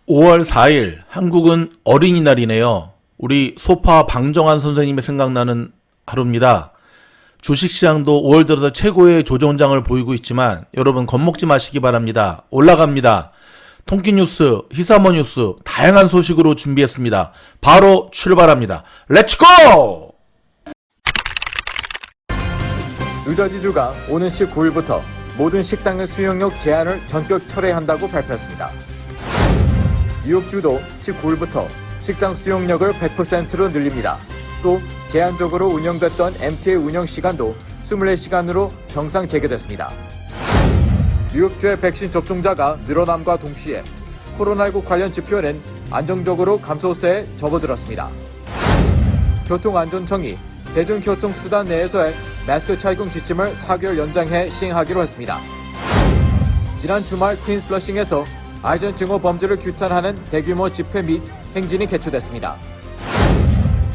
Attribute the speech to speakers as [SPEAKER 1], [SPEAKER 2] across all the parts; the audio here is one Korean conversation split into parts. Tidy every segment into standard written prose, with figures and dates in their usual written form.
[SPEAKER 1] 5월 4일 한국은 어린이날이네요. 우리 소파 방정환 선생님이 생각나는 하루입니다. 주식시장도 5월 들어서 최고의 조정장을 보이고 있지만 여러분 겁먹지 마시기 바랍니다. 올라갑니다. 통기뉴스, 희사모 뉴스 다양한 소식으로 준비했습니다. 바로 출발합니다. 렛츠고!
[SPEAKER 2] 뉴저지주가 오는 19일부터 모든 식당의 수용력 제한을 전격 철회한다고 발표했습니다. 뉴욕주도 19일부터 식당 수용력을 100%로 늘립니다. 또 제한적으로 운영됐던 MTA 운영 시간도 24시간으로 정상 재개됐습니다. 뉴욕주의 백신 접종자가 늘어남과 동시에 코로나19 관련 지표는 안정적으로 감소세에 접어들었습니다. 교통안전청이 대중교통수단 내에서의 마스크 착용 지침을 4개월 연장해 시행하기로 했습니다. 지난 주말 퀸스 플러싱에서 아이전 증오 범죄를 규탄하는 대규모 집회 및 행진이 개최됐습니다.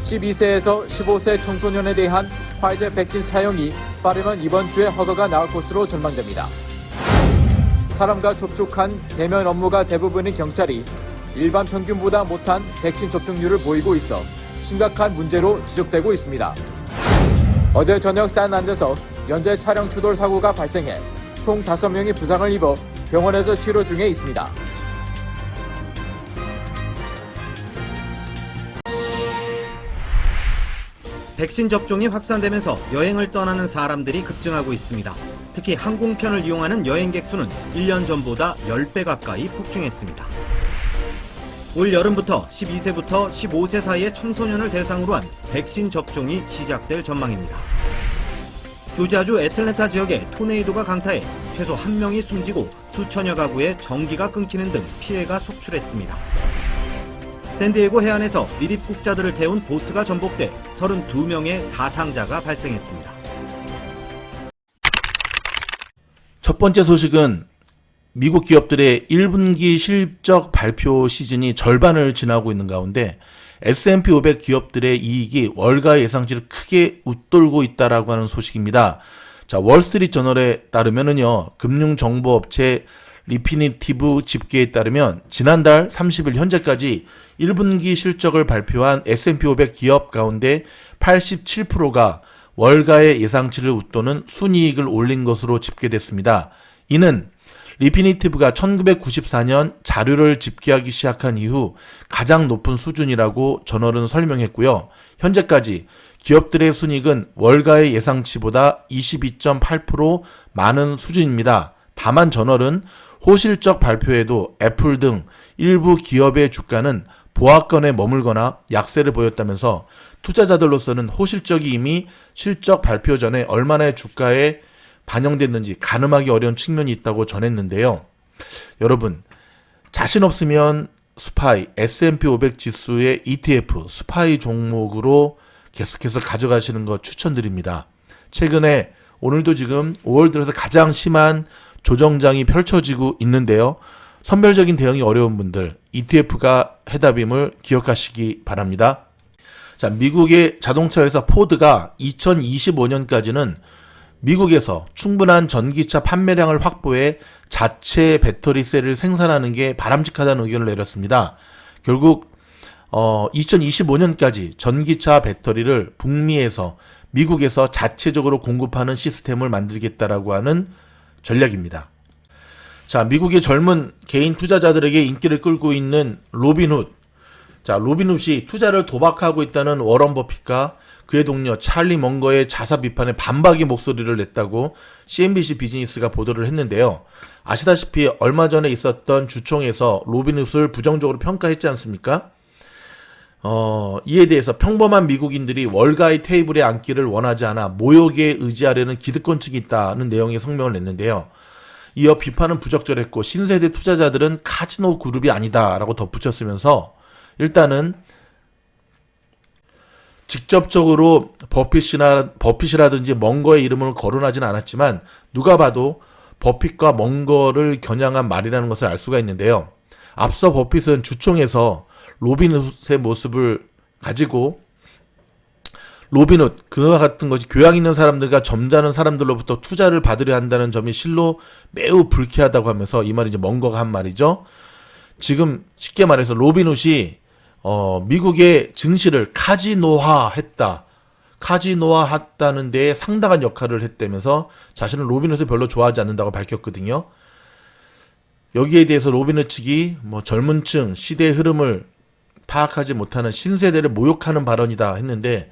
[SPEAKER 2] 12세에서 15세 청소년에 대한 화이자 백신 사용이 빠르면 이번 주에 허가가 나올 것으로 전망됩니다. 사람과 접촉한 대면 업무가 대부분인 경찰이 일반 평균보다 못한 백신 접종률을 보이고 있어 심각한 문제로 지적되고 있습니다. 어제 저녁 샌안드에서 연쇄 차량 추돌 사고가 발생해 총 5명이 부상을 입어 병원에서 치료 중에 있습니다.
[SPEAKER 3] 백신 접종이 확산되면서 여행을 떠나는 사람들이 급증하고 있습니다. 특히 항공편을 이용하는 여행객 수는 1년 전보다 10배 가까이 폭증했습니다. 올 여름부터 12세부터 15세 사이의 청소년을 대상으로 한 백신 접종이 시작될 전망입니다. 조지아주 애틀랜타 지역에 토네이도가 강타해 최소 1명이 숨지고 수천여 가구에 전기가 끊기는 등 피해가 속출했습니다. 샌디에고 해안에서 미립국자들을 태운 보트가 전복돼 32명의 사상자가 발생했습니다.
[SPEAKER 1] 첫 번째 소식은 미국 기업들의 1분기 실적 발표 시즌이 절반을 지나고 있는 가운데 S&P 500 기업들의 이익이 월가 예상치를 크게 웃돌고 있다라고 하는 소식입니다. 자, 월스트리트 저널에 따르면은요, 금융정보업체 리피니티브 집계에 따르면 지난달 30일 현재까지 1분기 실적을 발표한 S&P 500 기업 가운데 87%가 월가의 예상치를 웃도는 순이익을 올린 것으로 집계됐습니다. 이는 리피니티브가 1994년 자료를 집계하기 시작한 이후 가장 높은 수준이라고 저널은 설명했고요. 현재까지 기업들의 순이익은 월가의 예상치보다 22.8% 많은 수준입니다. 다만 저널은 호실적 발표에도 애플 등 일부 기업의 주가는 보합권에 머물거나 약세를 보였다면서 투자자들로서는 호실적이 이미 실적 발표 전에 얼마나 주가에 반영됐는지 가늠하기 어려운 측면이 있다고 전했는데요. 여러분, 자신 없으면 스파이, S&P 500 지수의 ETF, 스파이 종목으로 계속해서 가져가시는 거 추천드립니다. 최근에 오늘도 지금 5월 들어서 가장 심한 조정장이 펼쳐지고 있는데요. 선별적인 대응이 어려운 분들, ETF가 해답임을 기억하시기 바랍니다. 자, 미국의 자동차 회사 포드가 2025년까지는 미국에서 충분한 전기차 판매량을 확보해 자체 배터리 셀을 생산하는 게 바람직하다는 의견을 내렸습니다. 결국 2025년까지 전기차 배터리를 북미에서 미국에서 자체적으로 공급하는 시스템을 만들겠다라고 하는 전략입니다. 자, 미국의 젊은 개인 투자자들에게 인기를 끌고 있는 로빈훗. 자, 로빈훗이 투자를 도박하고 있다는 워런 버핏과 그의 동료 찰리 멍거의 자사 비판에 반박의 목소리를 냈다고 CNBC 비즈니스가 보도를 했는데요. 아시다시피 얼마 전에 있었던 주총에서 로빈훗을 부정적으로 평가했지 않습니까? 이에 대해서 평범한 미국인들이 월가의 테이블에 앉기를 원하지 않아 모욕에 의지하려는 기득권층이 있다는 내용의 성명을 냈는데요. 이어 비판은 부적절했고 신세대 투자자들은 카지노 그룹이 아니다라고 덧붙였으면서 일단은 직접적으로 버핏이라든지 멍거의 이름을 거론하지는 않았지만 누가 봐도 버핏과 멍거를 겨냥한 말이라는 것을 알 수가 있는데요. 앞서 버핏은 주총에서 로빈훗의 모습을 가지고 로빈훗, 그와 같은 것이 교양 있는 사람들과 점잖은 사람들로부터 투자를 받으려 한다는 점이 실로 매우 불쾌하다고 하면서 이 말이 이제 멍거가 한 말이죠. 지금 쉽게 말해서 로빈훗이 미국의 증시를 카지노화했다는 데에 상당한 역할을 했다면서 자신은 로빈훗을 별로 좋아하지 않는다고 밝혔거든요. 여기에 대해서 로빈훗 측이 젊은 층 시대의 흐름을 파악하지 못하는 신세대를 모욕하는 발언이다 했는데,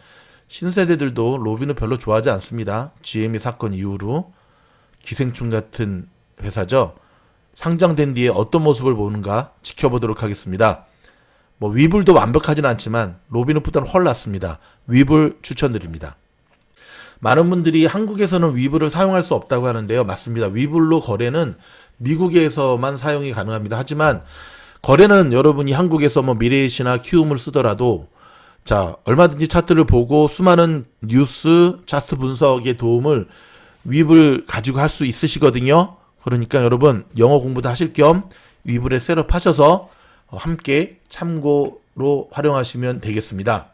[SPEAKER 1] 신세대들도 로빈훗 별로 좋아하지 않습니다. GME 사건 이후로 기생충 같은 회사죠. 상장된 뒤에 어떤 모습을 보는가 지켜보도록 하겠습니다. 위불도 완벽하진 않지만 로빈훗보다는 훨 낫습니다. 위불 추천드립니다. 많은 분들이 한국에서는 위불을 사용할 수 없다고 하는데요. 맞습니다. 위불로 거래는 미국에서만 사용이 가능합니다. 하지만 거래는 여러분이 한국에서 미래에시나 키움을 쓰더라도 얼마든지 차트를 보고 수많은 뉴스, 차트 분석의 도움을 위불 가지고 할 수 있으시거든요. 그러니까 여러분 영어 공부도 하실 겸 위불에 셋업하셔서 함께 참고로 활용하시면 되겠습니다.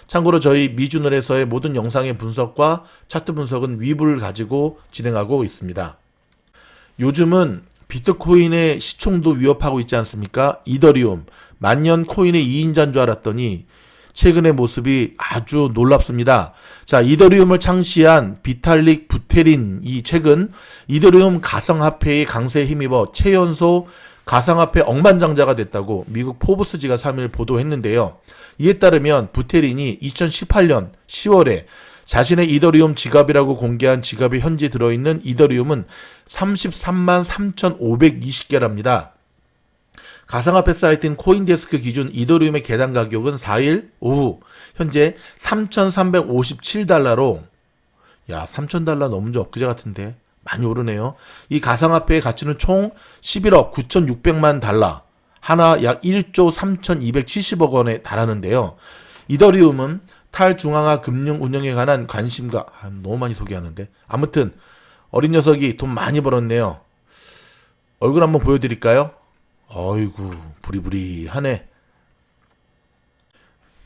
[SPEAKER 1] 참고로 저희 미주널에서의 모든 영상의 분석과 차트 분석은 위불을 가지고 진행하고 있습니다. 요즘은 비트코인의 시총도 위협하고 있지 않습니까? 이더리움, 만년 코인의 2인자인 줄 알았더니 최근의 모습이 아주 놀랍습니다. 이더리움을 창시한 비탈릭 부테린이 최근 이더리움 가상화폐의 강세에 힘입어 최연소 가상화폐 억만장자가 됐다고 미국 포브스지가 3일 보도했는데요. 이에 따르면 부테린이 2018년 10월에 자신의 이더리움 지갑이라고 공개한 지갑에 현재 들어있는 이더리움은 33만 3,520개랍니다. 가상화폐 사이트인 코인데스크 기준 이더리움의 계단 가격은 4일 오후 현재 3,357달러로, 3,000달러 넘은 지 엊그제 같은데 많이 오르네요. 이 가상화폐의 가치는 총 11억 9,600만 달러, 하나 약 1조 3,270억 원에 달하는데요. 이더리움은 탈중앙화 금융 운영에 관한 관심과 너무 많이 소개하는데, 아무튼 어린 녀석이 돈 많이 벌었네요. 얼굴 한번 보여드릴까요? 어이구 부리부리하네.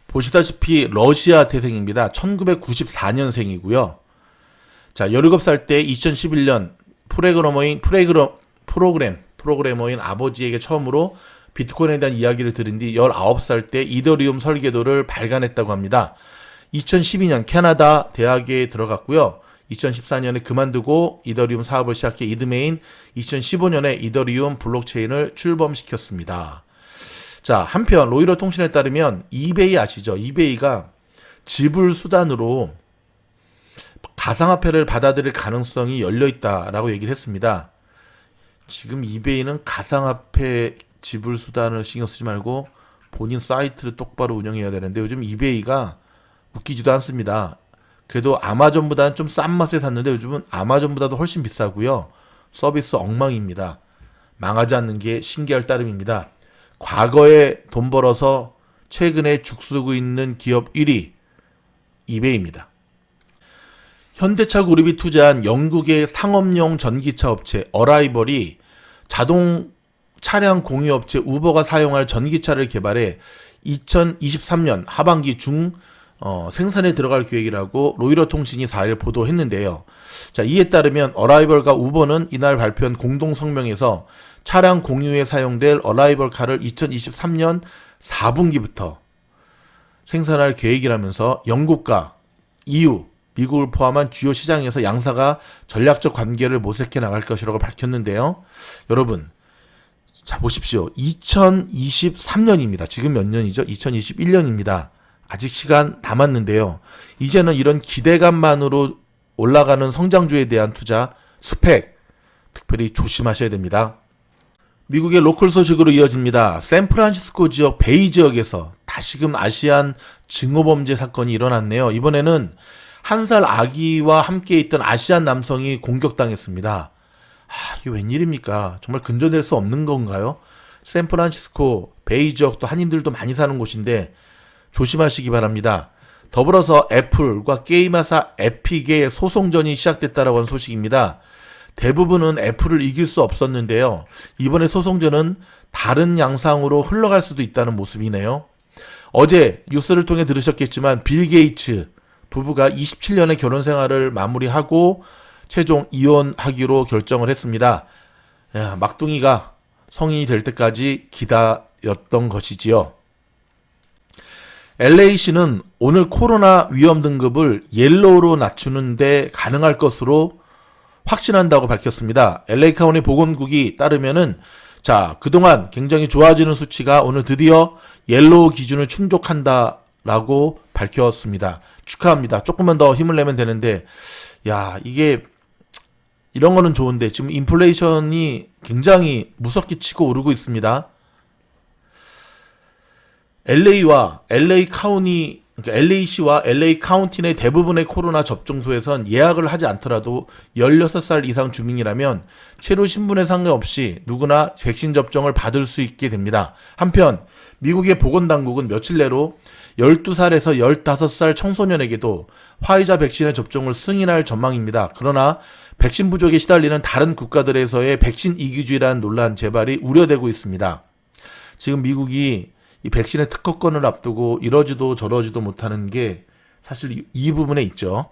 [SPEAKER 1] 보시다시피 러시아 태생입니다. 1994년생이고요. 17살 때 2011년 프로그래머인 아버지에게 처음으로 비트코인에 대한 이야기를 들은 뒤 19살 때 이더리움 설계도를 발간했다고 합니다. 2012년 캐나다 대학에 들어갔고요. 2014년에 그만두고 이더리움 사업을 시작해 이듬해인 2015년에 이더리움 블록체인을 출범시켰습니다. 한편 로이터 통신에 따르면 이베이 아시죠? 이베이가 지불 수단으로 가상화폐를 받아들일 가능성이 열려있다라고 얘기를 했습니다. 지금 이베이는 가상화폐 지불 수단을 신경 쓰지 말고 본인 사이트를 똑바로 운영해야 되는데, 요즘 이베이가 웃기지도 않습니다. 그래도 아마존보다는 좀 싼 맛에 샀는데 요즘은 아마존보다도 훨씬 비싸고요. 서비스 엉망입니다. 망하지 않는 게 신기할 따름입니다. 과거에 돈 벌어서 최근에 죽쓰고 있는 기업 1위 이베이입니다. 현대차 그룹이 투자한 영국의 상업용 전기차 업체 어라이벌이 자동 차량 공유 업체 우버가 사용할 전기차를 개발해 2023년 하반기 중 생산에 들어갈 계획이라고 로이터 통신이 4일 보도했는데요. 이에 따르면 어라이벌과 우버는 이날 발표한 공동 성명에서 차량 공유에 사용될 어라이벌 카를 2023년 4분기부터 생산할 계획이라면서 영국과 EU, 미국을 포함한 주요 시장에서 양사가 전략적 관계를 모색해 나갈 것이라고 밝혔는데요. 여러분, 보십시오. 2023년입니다. 지금 몇 년이죠? 2021년입니다. 아직 시간 남았는데요. 이제는 이런 기대감만으로 올라가는 성장주에 대한 투자, 스펙, 특별히 조심하셔야 됩니다. 미국의 로컬 소식으로 이어집니다. 샌프란시스코 지역 베이 지역에서 다시금 아시안 증오범죄 사건이 일어났네요. 이번에는 1살 아기와 함께 있던 아시안 남성이 공격당했습니다. 이게 웬일입니까? 정말 근절될 수 없는 건가요? 샌프란시스코 베이 지역도 한인들도 많이 사는 곳인데 조심하시기 바랍니다. 더불어서 애플과 게임회사 에픽의 소송전이 시작됐다라고 하는 소식입니다. 대부분은 애플을 이길 수 없었는데요. 이번에 소송전은 다른 양상으로 흘러갈 수도 있다는 모습이네요. 어제 뉴스를 통해 들으셨겠지만 빌 게이츠 부부가 27년의 결혼 생활을 마무리하고 최종 이혼하기로 결정을 했습니다. 막둥이가 성인이 될 때까지 기다렸던 것이지요. LA시는 오늘 코로나 위험 등급을 옐로우로 낮추는데 가능할 것으로 확신한다고 밝혔습니다. LA 카운티 보건국이 따르면은 그동안 굉장히 좋아지는 수치가 오늘 드디어 옐로우 기준을 충족한다라고 밝혔습니다. 축하합니다. 조금만 더 힘을 내면 되는데, 이게 이런 거는 좋은데 지금 인플레이션이 굉장히 무섭게 치고 오르고 있습니다. LA와 LA 카운티, 그러니까 LA시와 LA 카운티 내 대부분의 코로나 접종소에선 예약을 하지 않더라도 16살 이상 주민이라면 체류 신분에 상관없이 누구나 백신 접종을 받을 수 있게 됩니다. 한편 미국의 보건당국은 며칠 내로 12살에서 15살 청소년에게도 화이자 백신의 접종을 승인할 전망입니다. 그러나 백신 부족에 시달리는 다른 국가들에서의 백신 이기주의라는 논란 재발이 우려되고 있습니다. 지금 미국이 이 백신의 특허권을 앞두고 이러지도 저러지도 못하는 게 사실 이 부분에 있죠.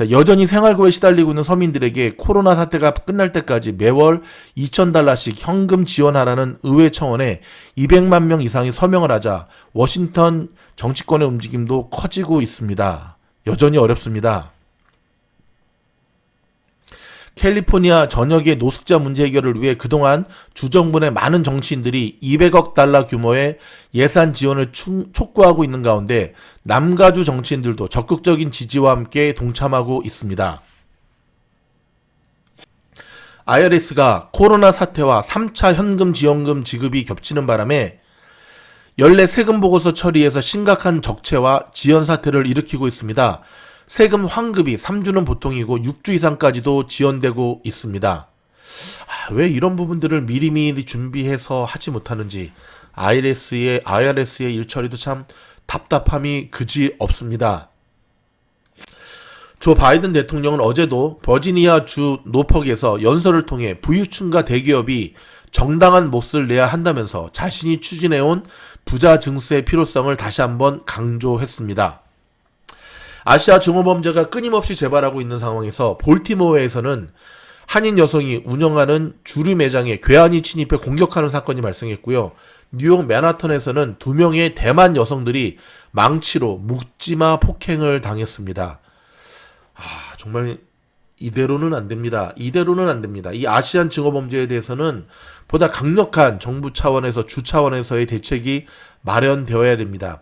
[SPEAKER 1] 여전히 생활고에 시달리고 있는 서민들에게 코로나 사태가 끝날 때까지 매월 $2,000씩 현금 지원하라는 의회 청원에 200만 명 이상이 서명을 하자 워싱턴 정치권의 움직임도 커지고 있습니다. 여전히 어렵습니다. 캘리포니아 전역의 노숙자 문제 해결을 위해 그동안 주정부 내 많은 정치인들이 $200억 규모의 예산 지원을 촉구하고 있는 가운데 남가주 정치인들도 적극적인 지지와 함께 동참하고 있습니다. IRS가 코로나 사태와 3차 현금 지원금 지급이 겹치는 바람에 연례 세금 보고서 처리에서 심각한 적체와 지연 사태를 일으키고 있습니다. 세금 환급이 3주는 보통이고 6주 이상까지도 지연되고 있습니다. 왜 이런 부분들을 미리미리 준비해서 하지 못하는지 IRS의 일처리도 참 답답함이 그지 없습니다. 조 바이든 대통령은 어제도 버지니아 주 노퍽에서 연설을 통해 부유층과 대기업이 정당한 몫을 내야 한다면서 자신이 추진해온 부자 증세의 필요성을 다시 한번 강조했습니다. 아시아 증오범죄가 끊임없이 재발하고 있는 상황에서 볼티모어에서는 한인 여성이 운영하는 주류 매장에 괴한이 침입해 공격하는 사건이 발생했고요. 뉴욕 맨하탄에서는 2명의 대만 여성들이 망치로 묵지마 폭행을 당했습니다. 정말 이대로는 안 됩니다. 이 아시안 증오범죄에 대해서는 보다 강력한 정부 차원에서 주 차원에서의 대책이 마련되어야 됩니다.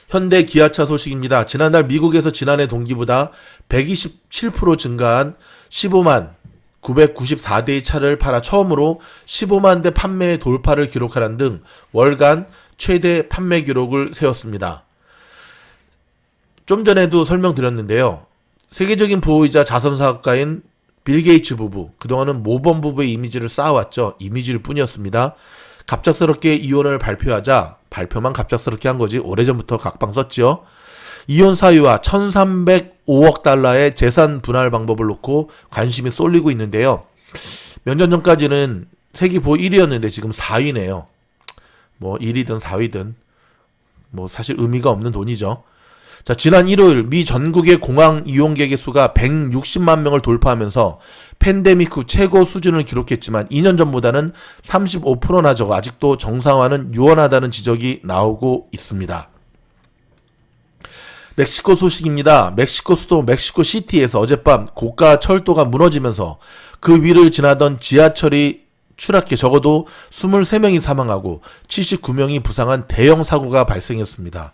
[SPEAKER 1] 현대 기아차 소식입니다. 지난달 미국에서 지난해 동기보다 127% 증가한 15만 994대의 차를 팔아 처음으로 15만 대 판매 돌파를 기록하는 등 월간 최대 판매 기록을 세웠습니다. 좀 전에도 설명드렸는데요. 세계적인 부호이자 자선사업가인 빌 게이츠 부부, 그동안은 모범 부부의 이미지를 쌓아왔죠. 이미지일 뿐이었습니다. 갑작스럽게 이혼을 발표하자, 발표만 갑작스럽게 한 거지 오래전부터 각방 썼죠. 이혼 사유와 1,305억 달러의 재산 분할 방법을 놓고 관심이 쏠리고 있는데요. 몇 년 전까지는 세계 부호 1위였는데 지금 4위네요. 1위든 4위든 사실 의미가 없는 돈이죠. 지난 일요일 미 전국의 공항 이용객의 수가 160만 명을 돌파하면서 팬데믹 후 최고 수준을 기록했지만 2년 전보다는 35%나 적어 아직도 정상화는 유언하다는 지적이 나오고 있습니다. 멕시코 소식입니다. 멕시코 수도 멕시코시티에서 어젯밤 고가 철도가 무너지면서 그 위를 지나던 지하철이 추락해 적어도 23명이 사망하고 79명이 부상한 대형 사고가 발생했습니다.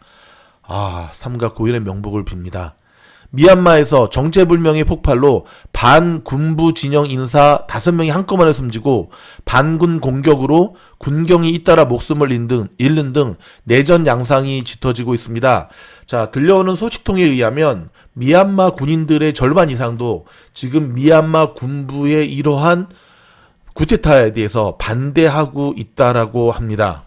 [SPEAKER 1] 삼가 고인의 명복을 빕니다. 미얀마에서 정체불명의 폭발로 반군부 진영 인사 5명이 한꺼번에 숨지고 반군 공격으로 군경이 잇따라 목숨을 잃는 등 내전 양상이 짙어지고 있습니다. 들려오는 소식통에 의하면 미얀마 군인들의 절반 이상도 지금 미얀마 군부의 이러한 쿠데타에 대해서 반대하고 있다라고 합니다.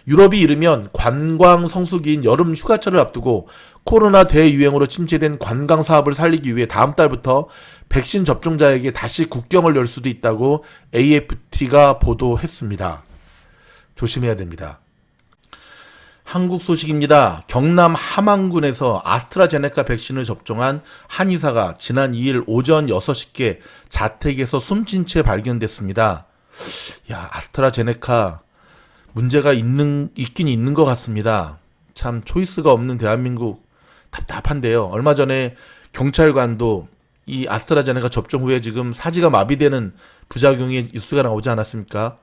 [SPEAKER 1] 유럽이 이르면 관광 성수기인 여름 휴가철을 앞두고 코로나 대유행으로 침체된 관광 사업을 살리기 위해 다음 달부터 백신 접종자에게 다시 국경을 열 수도 있다고 AFT가 보도했습니다. 조심해야 됩니다. 한국 소식입니다. 경남 함안군에서 아스트라제네카 백신을 접종한 한의사가 지난 2일 오전 6시께 자택에서 숨진 채 발견됐습니다. 야, 아스트라제네카 문제가 있긴 있는 것 같습니다. 참 초이스가 없는 대한민국 답답한데요. 얼마 전에 경찰관도 이 아스트라제네카 접종 후에 지금 사지가 마비되는 부작용이 뉴스가 나오지 않았습니까?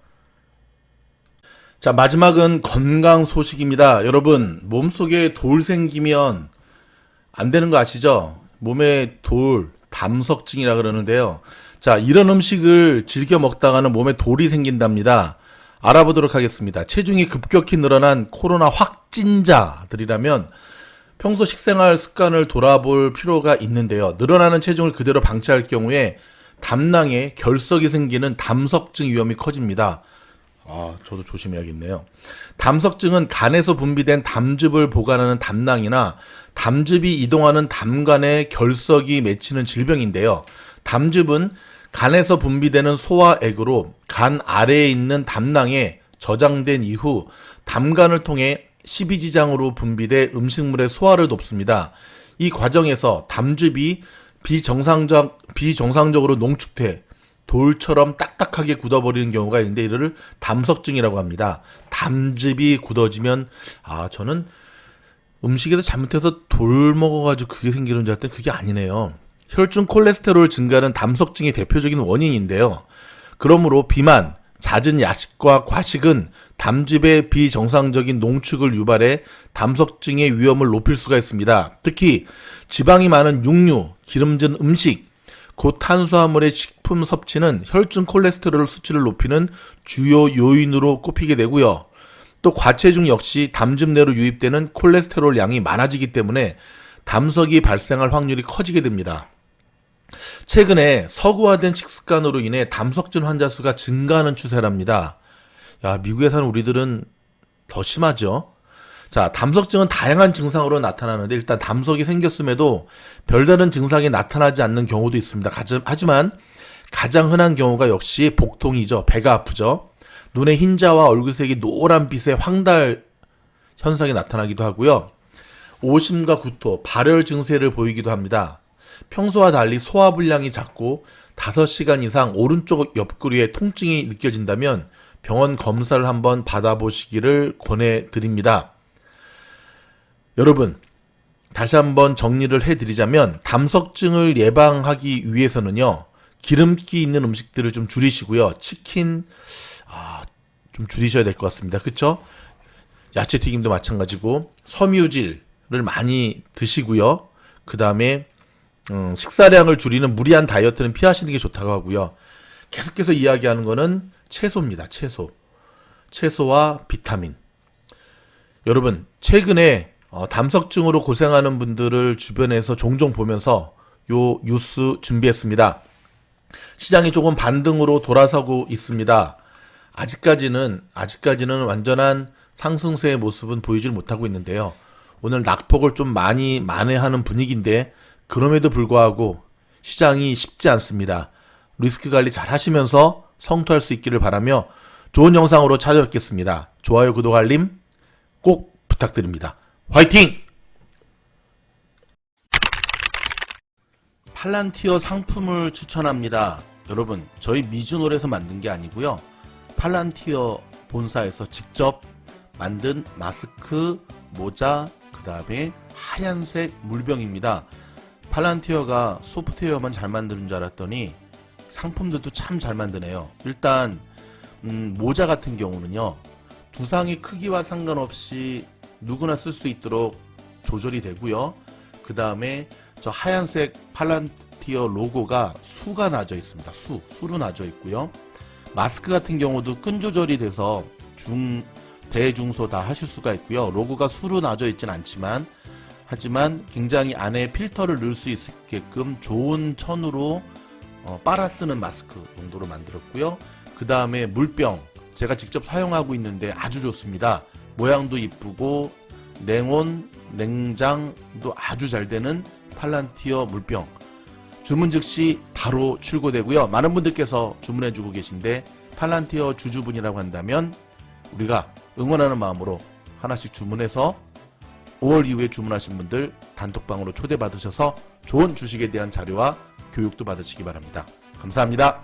[SPEAKER 1] 자, 마지막은 건강 소식입니다. 여러분, 몸속에 돌 생기면 안 되는 거 아시죠? 몸에 돌, 담석증이라 그러는데요. 자, 이런 음식을 즐겨 먹다가는 몸에 돌이 생긴답니다. 알아보도록 하겠습니다. 체중이 급격히 늘어난 코로나 확진자들이라면 평소 식생활 습관을 돌아볼 필요가 있는데요. 늘어나는 체중을 그대로 방치할 경우에 담낭에 결석이 생기는 담석증 위험이 커집니다. 저도 조심해야겠네요. 담석증은 간에서 분비된 담즙을 보관하는 담낭이나 담즙이 이동하는 담간에 결석이 맺히는 질병인데요. 담즙은 간에서 분비되는 소화액으로 간 아래에 있는 담낭에 저장된 이후 담간을 통해 십이지장으로 분비돼 음식물의 소화를 돕습니다. 이 과정에서 담즙이 비정상적으로 농축돼 돌처럼 딱딱하게 굳어버리는 경우가 있는데 이를 담석증이라고 합니다. 담즙이 굳어지면 저는 음식에서 잘못해서 돌 먹어가지고 그게 생기는 줄 알았더니 그게 아니네요. 혈중 콜레스테롤 증가는 담석증의 대표적인 원인인데요. 그러므로 비만, 잦은 야식과 과식은 담즙의 비정상적인 농축을 유발해 담석증의 위험을 높일 수가 있습니다. 특히 지방이 많은 육류, 기름진 음식, 고탄수화물의 식품 섭취는 혈중 콜레스테롤 수치를 높이는 주요 요인으로 꼽히게 되고요. 또 과체중 역시 담즙 내로 유입되는 콜레스테롤 양이 많아지기 때문에 담석이 발생할 확률이 커지게 됩니다. 최근에 서구화된 식습관으로 인해 담석증 환자 수가 증가하는 추세랍니다. 야, 미국에 사는 우리들은 더 심하죠? 자, 담석증은 다양한 증상으로 나타나는데 일단 담석이 생겼음에도 별다른 증상이 나타나지 않는 경우도 있습니다. 하지만 가장 흔한 경우가 역시 복통이죠. 배가 아프죠. 눈의 흰자와 얼굴색이 노란빛의 황달 현상이 나타나기도 하고요. 오심과 구토, 발열 증세를 보이기도 합니다. 평소와 달리 소화불량이 잦고 5시간 이상 오른쪽 옆구리에 통증이 느껴진다면 병원 검사를 한번 받아보시기를 권해드립니다. 여러분, 다시 한번 정리를 해드리자면 담석증을 예방하기 위해서는요. 기름기 있는 음식들을 좀 줄이시고요. 치킨 좀 줄이셔야 될 것 같습니다. 그쵸? 야채 튀김도 마찬가지고 섬유질을 많이 드시고요. 그 다음에 식사량을 줄이는 무리한 다이어트는 피하시는 게 좋다고 하고요. 계속해서 이야기하는 거는 채소입니다. 채소와 비타민. 여러분, 최근에 담석증으로 고생하는 분들을 주변에서 종종 보면서 요 뉴스 준비했습니다. 시장이 조금 반등으로 돌아서고 있습니다. 아직까지는 완전한 상승세의 모습은 보이질 못하고 있는데요. 오늘 낙폭을 좀 많이 만회하는 분위기인데 그럼에도 불구하고 시장이 쉽지 않습니다. 리스크 관리 잘 하시면서 성투할 수 있기를 바라며 좋은 영상으로 찾아뵙겠습니다. 좋아요, 구독, 알림 꼭 부탁드립니다. 화이팅! 팔란티어 상품을 추천합니다. 여러분, 저희 미주놀에서 만든 게 아니고요. 팔란티어 본사에서 직접 만든 마스크, 모자, 그 다음에 하얀색 물병입니다. 팔란티어가 소프트웨어만 잘 만드는 줄 알았더니 상품들도 참 잘 만드네요. 일단 모자 같은 경우는요. 두상의 크기와 상관없이 누구나 쓸 수 있도록 조절이 되고요. 그 다음에 저 하얀색 팔란티어 로고가 수가 나져 있습니다. 수로 나져 있고요. 마스크 같은 경우도 끈 조절이 돼서 대중소 다 하실 수가 있고요. 로고가 수로 나져 있진 않지만 하지만 굉장히 안에 필터를 넣을 수 있게끔 좋은 천으로 빨아 쓰는 마스크 용도로 만들었고요. 그 다음에 물병 제가 직접 사용하고 있는데 아주 좋습니다. 모양도 이쁘고 냉온, 냉장도 아주 잘 되는 팔란티어 물병. 주문 즉시 바로 출고되고요. 많은 분들께서 주문해주고 계신데 팔란티어 주주분이라고 한다면 우리가 응원하는 마음으로 하나씩 주문해서 5월 이후에 주문하신 분들 단톡방으로 초대받으셔서 좋은 주식에 대한 자료와 교육도 받으시기 바랍니다. 감사합니다.